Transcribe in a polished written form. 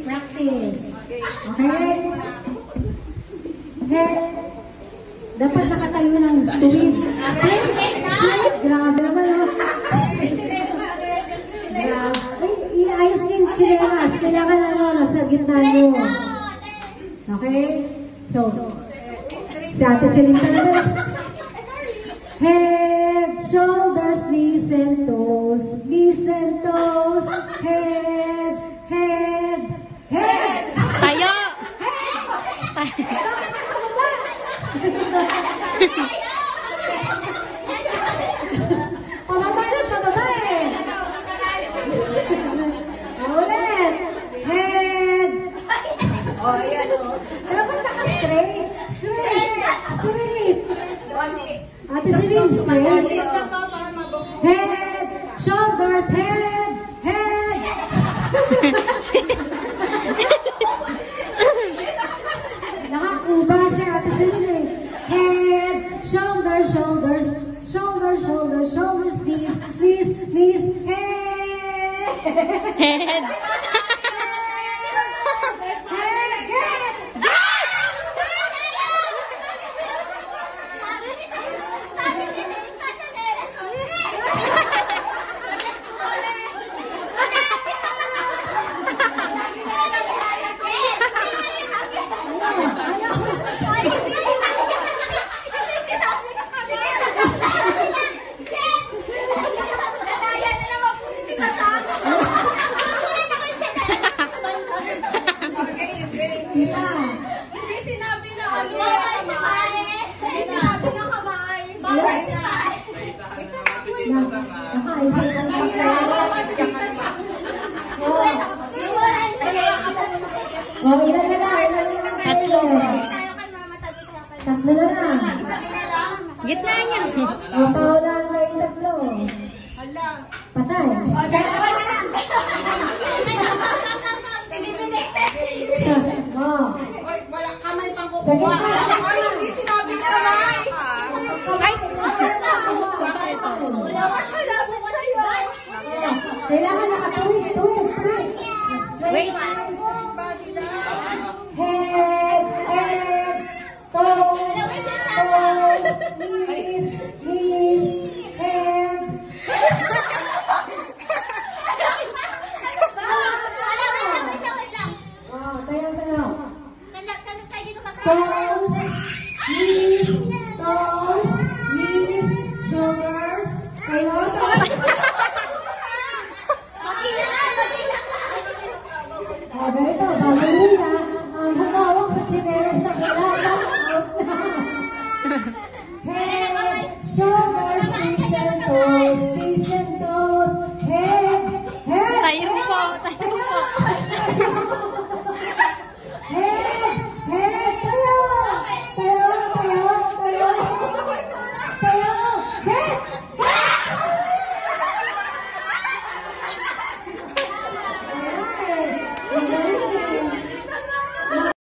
Practice. Okay? Head. Dapat nakatayo ng tuwid. Straight. Straight. Grabe naman, oh. Grabe. Ay, iayos niyo yung chinelas. Kailangan nasa gitna niyo. Okay? So, si Ate Celine talaga. Head, shoulders, knees and toes. Knees and toes. Head, head, head. Tayo! Pababa na, pababa eh. Ulit. Head. Oh, yan o. Dapat naka-straight. Straight. Straight. Ate Celine, straight. Head. Shoulders. Head. Head. Nakakuba si Ate Celine. Head. Shoulders. Shoulders. Shoulders. Shoulders. Shoulders. Knees. Knees. Knees. Head. Head. Oh, ilan na lang? Tatlo. Tatlo na lang. Gitna niya. O, paulan na yung tatlo. Patay. Oh. Wala kamay pang Sa kukuha. gitna. Hindi sinabi na kamay. Kailangan nakatuwid. Straight. Wait. Head, head, toes, toes, knees, knees, head. Oh, tayo. Toes, knees, toes, knees, shoulders. Tayo. Oh, ganito, bago yun, ha?